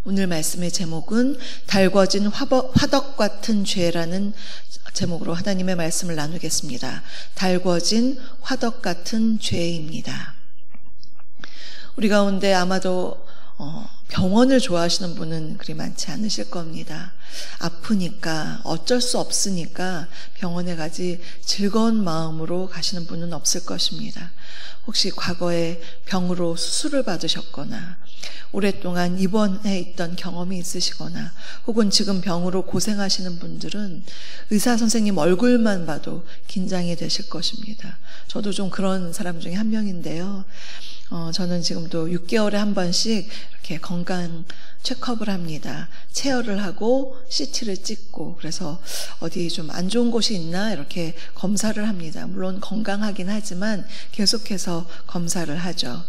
오늘 말씀의 제목은 달궈진 화덕 같은 죄라는 제목으로 하나님의 말씀을 나누겠습니다. 달궈진 화덕 같은 죄입니다. 우리 가운데 아마도 병원을 좋아하시는 분은 그리 많지 않으실 겁니다. 아프니까 어쩔 수 없으니까 병원에 가지 즐거운 마음으로 가시는 분은 없을 것입니다. 혹시 과거에 병으로 수술을 받으셨거나 오랫동안 입원해 있던 경험이 있으시거나 혹은 지금 병으로 고생하시는 분들은 의사 선생님 얼굴만 봐도 긴장이 되실 것입니다. 저도 좀 그런 사람 중에 한 명인데요. 저는 지금도 6개월에 한 번씩 이렇게 건강 체크업을 합니다. 체열을 하고 CT를 찍고, 그래서 어디 좀 안 좋은 곳이 있나 이렇게 검사를 합니다. 물론 건강하긴 하지만 계속해서 검사를 하죠.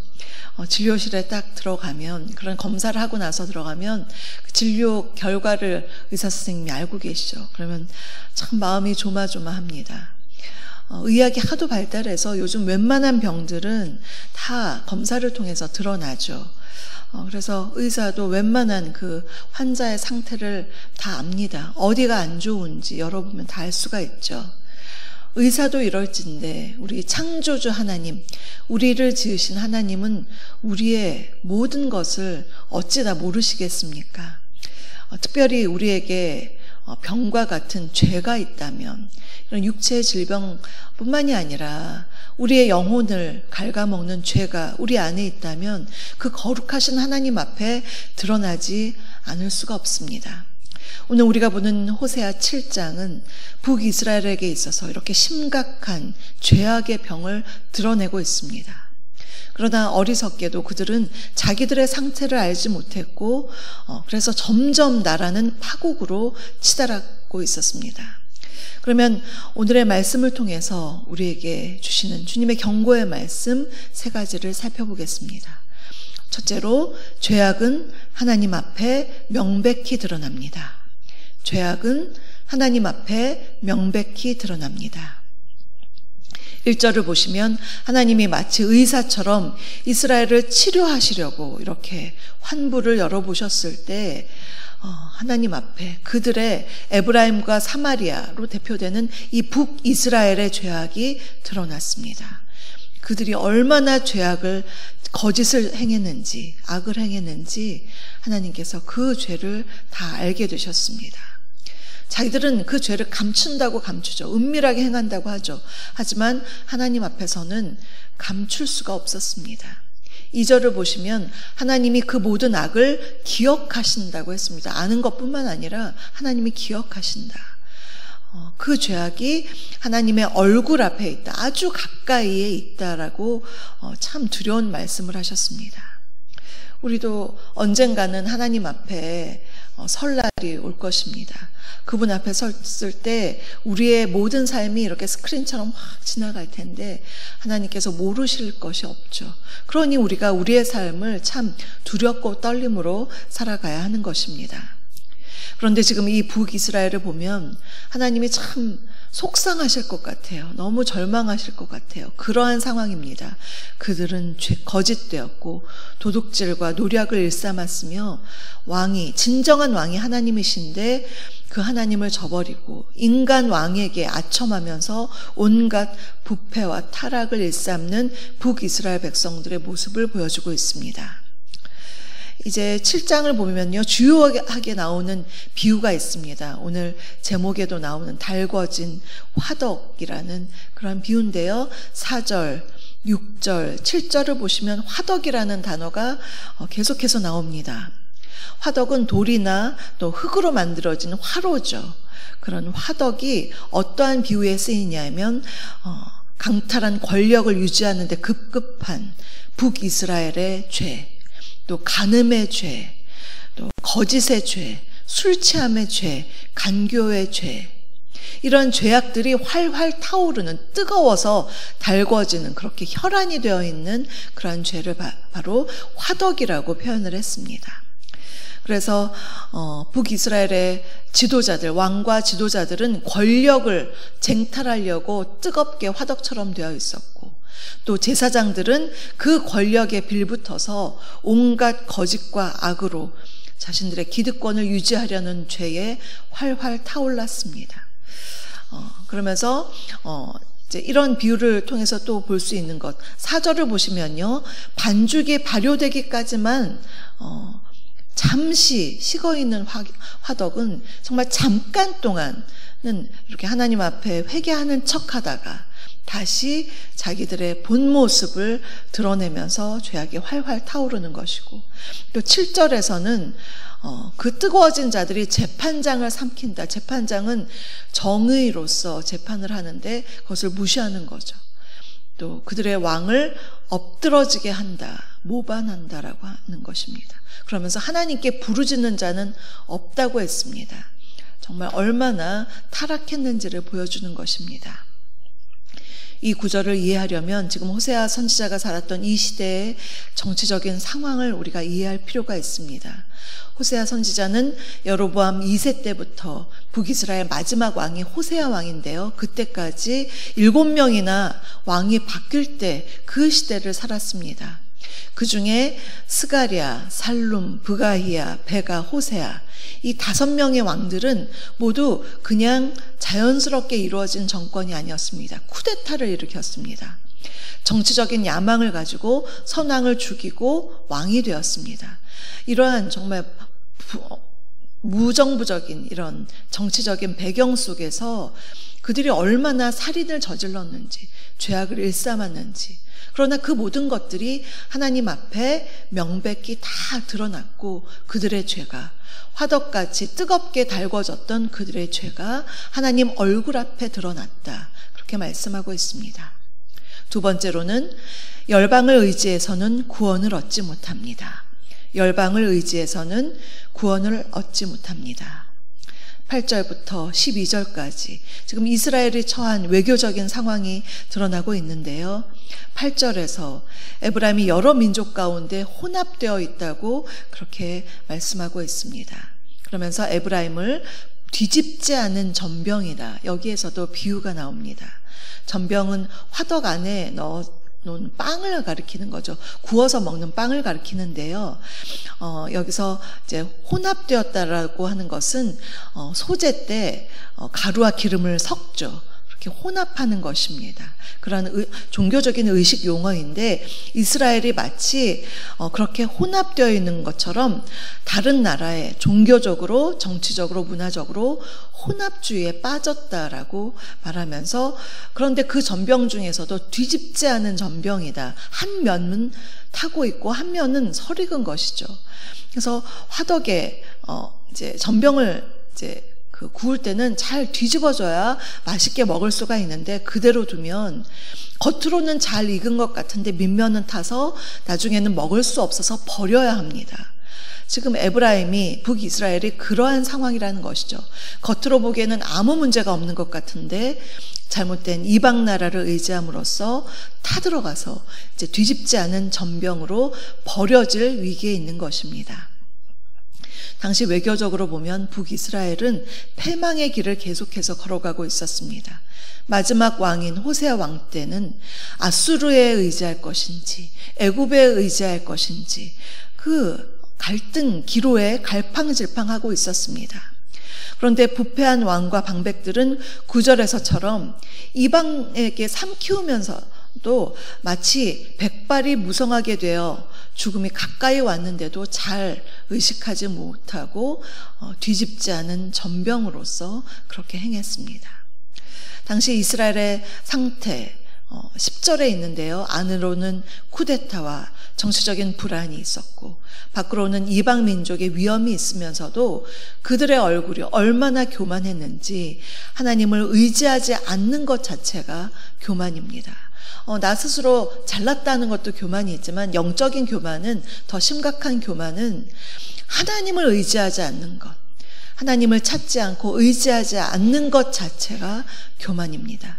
진료실에 딱 들어가면, 그런 검사를 하고 나서 들어가면 그 진료 결과를 의사 선생님이 알고 계시죠. 그러면 참 마음이 조마조마합니다. 의학이 하도 발달해서 요즘 웬만한 병들은 다 검사를 통해서 드러나죠. 그래서 의사도 웬만한 그 환자의 상태를 다 압니다. 어디가 안 좋은지 열어보면 다 알 수가 있죠. 의사도 이럴진데 우리 창조주 하나님, 우리를 지으신 하나님은 우리의 모든 것을 어찌 다 모르시겠습니까? 특별히 우리에게 병과 같은 죄가 있다면, 이런 육체의 질병뿐만이 아니라 우리의 영혼을 갉아먹는 죄가 우리 안에 있다면 그 거룩하신 하나님 앞에 드러나지 않을 수가 없습니다. 오늘 우리가 보는 호세아 7장은 북이스라엘에게 있어서 이렇게 심각한 죄악의 병을 드러내고 있습니다. 그러나 어리석게도 그들은 자기들의 상태를 알지 못했고 그래서 점점 나라는 파국으로 치달았고 있었습니다. 그러면 오늘의 말씀을 통해서 우리에게 주시는 주님의 경고의 말씀 세 가지를 살펴보겠습니다. 첫째로, 죄악은 하나님 앞에 명백히 드러납니다. 죄악은 하나님 앞에 명백히 드러납니다. 1절을 보시면 하나님이 마치 의사처럼 이스라엘을 치료하시려고 이렇게 환부를 열어보셨을 때 하나님 앞에 그들의 에브라임과 사마리아로 대표되는 이 북이스라엘의 죄악이 드러났습니다. 그들이 얼마나 거짓을 행했는지, 악을 행했는지 하나님께서 그 죄를 다 알게 되셨습니다. 자기들은 그 죄를 감춘다고 감추죠. 은밀하게 행한다고 하죠. 하지만 하나님 앞에서는 감출 수가 없었습니다. 2절을 보시면 하나님이 그 모든 악을 기억하신다고 했습니다. 아는 것뿐만 아니라 하나님이 기억하신다. 그 죄악이 하나님의 얼굴 앞에 있다. 아주 가까이에 있다라고 참 두려운 말씀을 하셨습니다. 우리도 언젠가는 하나님 앞에 설날이 올 것입니다. 그분 앞에 섰을 때 우리의 모든 삶이 이렇게 스크린처럼 확 지나갈 텐데 하나님께서 모르실 것이 없죠. 그러니 우리가 우리의 삶을 참 두렵고 떨림으로 살아가야 하는 것입니다. 그런데 지금 이 북이스라엘을 보면 하나님이 참 속상하실 것 같아요. 너무 절망하실 것 같아요. 그러한 상황입니다. 그들은 거짓되었고 도둑질과 노략을 일삼았으며 진정한 왕이 하나님이신데 그 하나님을 저버리고 인간 왕에게 아첨하면서 온갖 부패와 타락을 일삼는 북이스라엘 백성들의 모습을 보여주고 있습니다. 이제 7장을 보면요, 주요하게 나오는 비유가 있습니다. 오늘 제목에도 나오는 달궈진 화덕이라는 그런 비유인데요. 4절, 6절, 7절을 보시면 화덕이라는 단어가 계속해서 나옵니다. 화덕은 돌이나 또 흙으로 만들어진 화로죠. 그런 화덕이 어떠한 비유에 쓰이냐면 강탈한 권력을 유지하는 데 급급한 북이스라엘의 죄, 또 간음의 죄, 또 거짓의 죄, 술 취함의 죄, 간교의 죄, 이런 죄악들이 활활 타오르는, 뜨거워서 달궈지는, 그렇게 혈안이 되어 있는 그런 죄를 바로 화덕이라고 표현을 했습니다. 그래서 북이스라엘의 지도자들, 왕과 지도자들은 권력을 쟁탈하려고 뜨겁게 화덕처럼 되어 있었고, 또 제사장들은 그 권력에 빌붙어서 온갖 거짓과 악으로 자신들의 기득권을 유지하려는 죄에 활활 타올랐습니다. 그러면서 이제 이런 비유를 통해서 또 볼 수 있는 것, 4절을 보시면요, 반죽이 발효되기까지만 잠시 식어있는 화덕은 정말 잠깐 동안은 이렇게 하나님 앞에 회개하는 척하다가 다시 자기들의 본 모습을 드러내면서 죄악이 활활 타오르는 것이고, 또 7절에서는 그 뜨거워진 자들이 재판장을 삼킨다. 재판장은 정의로서 재판을 하는데 그것을 무시하는 거죠. 또 그들의 왕을 엎드러지게 한다, 모반한다라고 하는 것입니다. 그러면서 하나님께 부르짖는 자는 없다고 했습니다. 정말 얼마나 타락했는지를 보여주는 것입니다. 이 구절을 이해하려면 지금 호세아 선지자가 살았던 이 시대의 정치적인 상황을 우리가 이해할 필요가 있습니다. 호세아 선지자는 여로보암 2세 때부터 북이스라엘 마지막 왕이 호세아 왕인데요, 그때까지 7명이나 왕이 바뀔 때 그 시대를 살았습니다. 그 중에 스가랴, 살룸, 브가히야, 베가, 호세아, 이 5명의 왕들은 모두 그냥 자연스럽게 이루어진 정권이 아니었습니다. 쿠데타를 일으켰습니다. 정치적인 야망을 가지고 선왕을 죽이고 왕이 되었습니다. 이러한 정말 무정부적인 이런 정치적인 배경 속에서 그들이 얼마나 살인을 저질렀는지, 죄악을 일삼았는지, 그러나 그 모든 것들이 하나님 앞에 명백히 다 드러났고, 그들의 죄가 화덕같이 뜨겁게 달궈졌던 그들의 죄가 하나님 얼굴 앞에 드러났다, 그렇게 말씀하고 있습니다. 두 번째로는 열방을 의지해서는 구원을 얻지 못합니다. 열방을 의지해서는 구원을 얻지 못합니다. 8절부터 12절까지 지금 이스라엘이 처한 외교적인 상황이 드러나고 있는데요, 8절에서 에브라임이 여러 민족 가운데 혼합되어 있다고 그렇게 말씀하고 있습니다. 그러면서 에브라임을 뒤집지 않은 전병이다, 여기에서도 비유가 나옵니다. 전병은 화덕 안에 넣은 빵을 가리키는 거죠. 구워서 먹는 빵을 가리키는데요, 여기서 이제 혼합되었다라고 하는 것은 소제 때 가루와 기름을 섞죠. 그렇게 혼합하는 것입니다. 그러한 종교적인 의식 용어인데, 이스라엘이 마치 그렇게 혼합되어 있는 것처럼 다른 나라에 종교적으로, 정치적으로, 문화적으로 혼합주의에 빠졌다라고 말하면서, 그런데 그 전병 중에서도 뒤집지 않은 전병이다. 한 면은 타고 있고 한 면은 설익은 것이죠. 그래서 화덕에 이제 전병을 이제 구울 때는 잘 뒤집어줘야 맛있게 먹을 수가 있는데, 그대로 두면 겉으로는 잘 익은 것 같은데 밑면은 타서 나중에는 먹을 수 없어서 버려야 합니다. 지금 에브라임이, 북이스라엘이 그러한 상황이라는 것이죠. 겉으로 보기에는 아무 문제가 없는 것 같은데 잘못된 이방 나라를 의지함으로써 타들어가서 이제 뒤집지 않은 전병으로 버려질 위기에 있는 것입니다. 당시 외교적으로 보면 북이스라엘은 패망의 길을 계속해서 걸어가고 있었습니다. 마지막 왕인 호세아 왕 때는 아수르에 의지할 것인지 애굽에 의지할 것인지 그 갈등 기로에 갈팡질팡하고 있었습니다. 그런데 부패한 왕과 방백들은 9절에서처럼 이방에게 삼키우면서도 마치 백발이 무성하게 되어 죽음이 가까이 왔는데도 잘 의식하지 못하고 뒤집지 않은 전병으로서 그렇게 행했습니다. 당시 이스라엘의 상태 10절에 있는데요, 안으로는 쿠데타와 정치적인 불안이 있었고 밖으로는 이방 민족의 위험이 있으면서도 그들의 얼굴이 얼마나 교만했는지 하나님을 의지하지 않는 것 자체가 교만입니다. 나 스스로 잘났다는 것도 교만이 있지만 영적인 교만은, 더 심각한 교만은 하나님을 의지하지 않는 것, 하나님을 찾지 않고 의지하지 않는 것 자체가 교만입니다.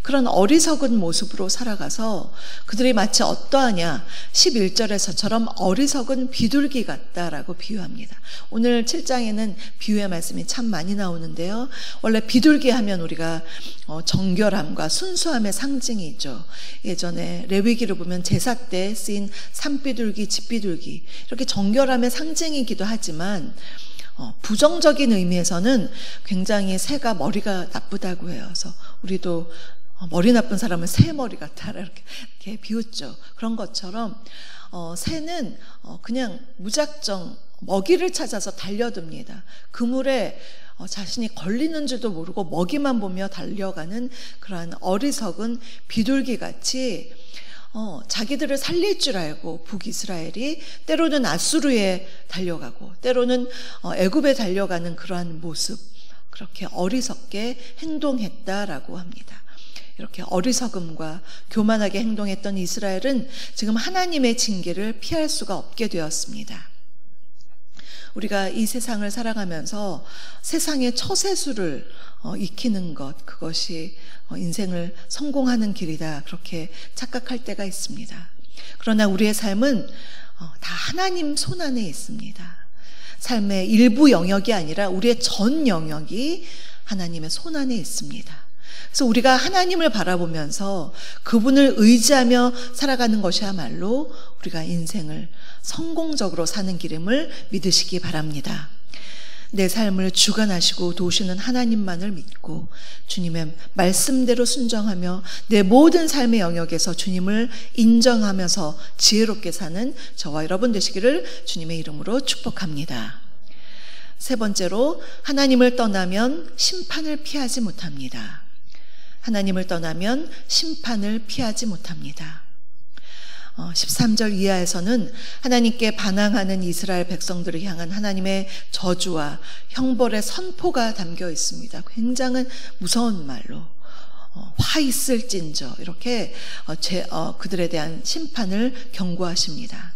그런 어리석은 모습으로 살아가서 그들이 마치 어떠하냐, 11절에서처럼 어리석은 비둘기 같다라고 비유합니다. 오늘 7장에는 비유의 말씀이 참 많이 나오는데요, 원래 비둘기 하면 우리가 정결함과 순수함의 상징이 있죠. 예전에 레위기를 보면 제사 때 쓰인 산비둘기, 집비둘기, 이렇게 정결함의 상징이기도 하지만 부정적인 의미에서는 굉장히 새가 머리가 나쁘다고 해요. 그래서 우리도 머리 나쁜 사람은 새 머리 같아 이렇게 비웃죠. 그런 것처럼 새는 그냥 무작정 먹이를 찾아서 달려듭니다. 그물에 자신이 걸리는 줄도 모르고 먹이만 보며 달려가는 그러한 어리석은 비둘기 같이 자기들을 살릴 줄 알고 북이스라엘이 때로는 아수르에 달려가고 때로는 애굽에 달려가는 그러한 모습, 그렇게 어리석게 행동했다라고 합니다. 이렇게 어리석음과 교만하게 행동했던 이스라엘은 지금 하나님의 징계를 피할 수가 없게 되었습니다. 우리가 이 세상을 살아가면서 세상의 처세술을 익히는 것, 그것이 인생을 성공하는 길이다, 그렇게 착각할 때가 있습니다. 그러나 우리의 삶은 다 하나님 손안에 있습니다. 삶의 일부 영역이 아니라 우리의 전 영역이 하나님의 손안에 있습니다. 그래서 우리가 하나님을 바라보면서 그분을 의지하며 살아가는 것이야말로 우리가 인생을 성공적으로 사는 길임을 믿으시기 바랍니다. 내 삶을 주관하시고 도우시는 하나님만을 믿고 주님의 말씀대로 순종하며 내 모든 삶의 영역에서 주님을 인정하면서 지혜롭게 사는 저와 여러분 되시기를 주님의 이름으로 축복합니다. 세 번째로, 하나님을 떠나면 심판을 피하지 못합니다. 하나님을 떠나면 심판을 피하지 못합니다. 13절 이하에서는 하나님께 반항하는 이스라엘 백성들을 향한 하나님의 저주와 형벌의 선포가 담겨 있습니다. 굉장히 무서운 말로 화 있을진저, 이렇게 그들에 대한 심판을 경고하십니다.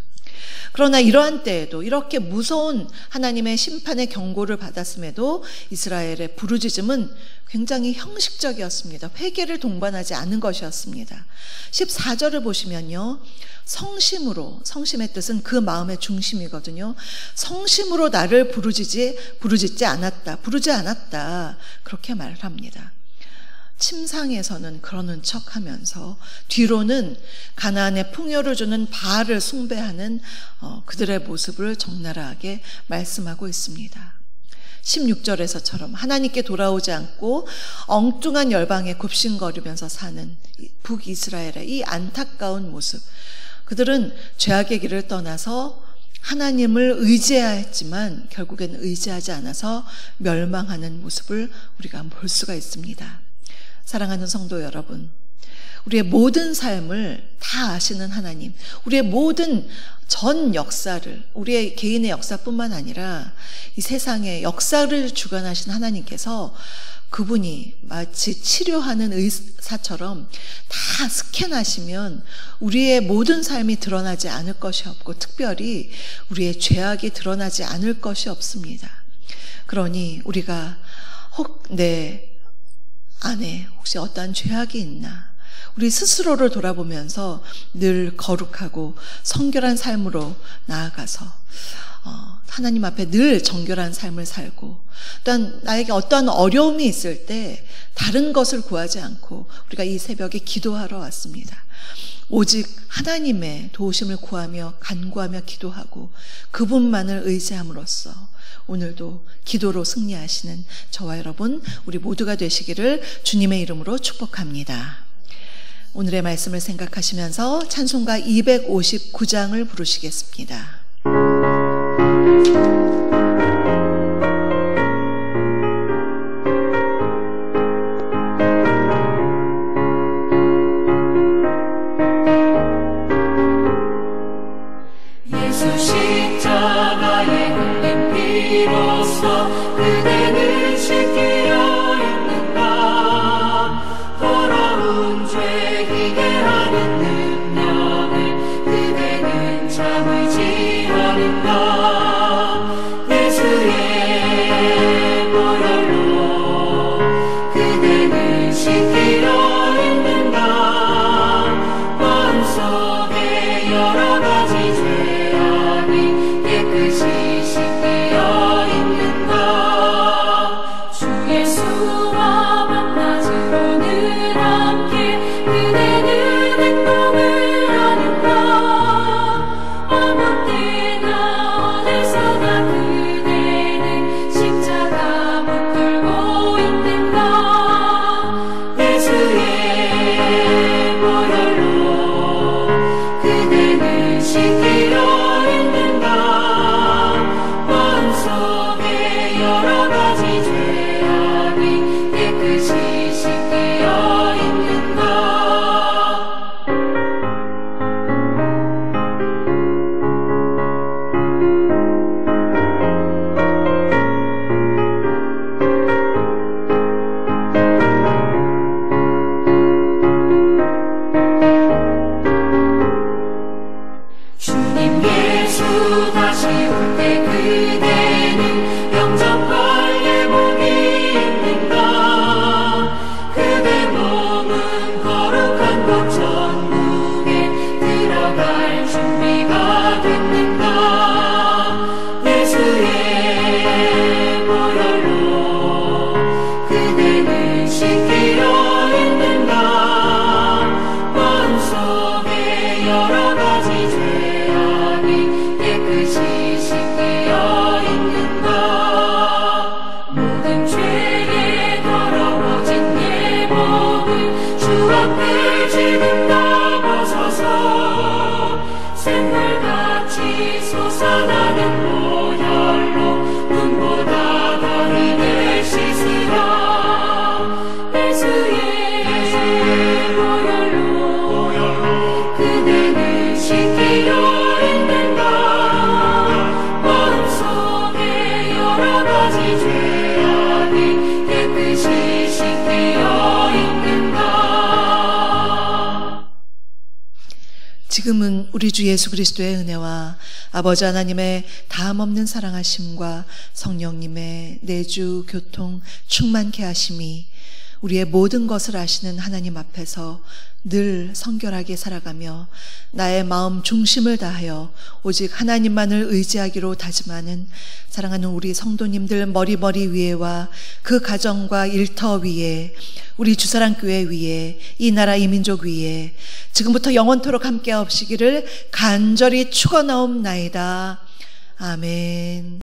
그러나 이러한 때에도, 이렇게 무서운 하나님의 심판의 경고를 받았음에도 이스라엘의 부르짖음은 굉장히 형식적이었습니다. 회개를 동반하지 않은 것이었습니다. 14절을 보시면요, 성심으로, 성심의 뜻은 그 마음의 중심이거든요. 성심으로 나를 부르짖지 않았다, 부르지 않았다, 그렇게 말을 합니다. 침상에서는 그러는 척하면서 뒤로는 가나안의 풍요를 주는 바알을 숭배하는 그들의 모습을 적나라하게 말씀하고 있습니다. 16절에서처럼 하나님께 돌아오지 않고 엉뚱한 열방에 굽신거리면서 사는 북이스라엘의 이 안타까운 모습, 그들은 죄악의 길을 떠나서 하나님을 의지해야 했지만 결국엔 의지하지 않아서 멸망하는 모습을 우리가 볼 수가 있습니다. 사랑하는 성도 여러분, 우리의 모든 삶을 다 아시는 하나님, 우리의 모든 전 역사를, 우리의 개인의 역사뿐만 아니라 이 세상의 역사를 주관하신 하나님께서 그분이 마치 치료하는 의사처럼 다 스캔하시면 우리의 모든 삶이 드러나지 않을 것이 없고, 특별히 우리의 죄악이 드러나지 않을 것이 없습니다. 그러니 우리가 혹 내 안에 혹시 어떠한 죄악이 있나, 우리 스스로를 돌아보면서 늘 거룩하고 성결한 삶으로 나아가서 하나님 앞에 늘 정결한 삶을 살고, 또한 나에게 어떠한 어려움이 있을 때 다른 것을 구하지 않고 우리가 이 새벽에 기도하러 왔습니다. 오직 하나님의 도우심을 구하며 간구하며 기도하고 그분만을 의지함으로써 오늘도 기도로 승리하시는 저와 여러분, 우리 모두가 되시기를 주님의 이름으로 축복합니다. 오늘의 말씀을 생각하시면서 찬송가 259장을 부르시겠습니다. 예수 십자가에 흘린 피로써 그대는 씻기려 있는가. 더러운 죄 희게 하는 능력을 그대는 참 의지하는가. 예수의 보혈로 그대는 씻기려 있는가. 지금은 우리 주 예수 그리스도의 은혜와 아버지 하나님의 다함없는 사랑하심과 성령님의 내주 교통 충만케 하심이 우리의 모든 것을 아시는 하나님 앞에서 늘 성결하게 살아가며 나의 마음 중심을 다하여 오직 하나님만을 의지하기로 다짐하는 사랑하는 우리 성도님들 머리 위에와 그 가정과 일터 위에 우리 주사랑교회 위에 이 나라 이 민족 위에 지금부터 영원토록 함께 하옵시기를 간절히 축원하옵나이다. 아멘.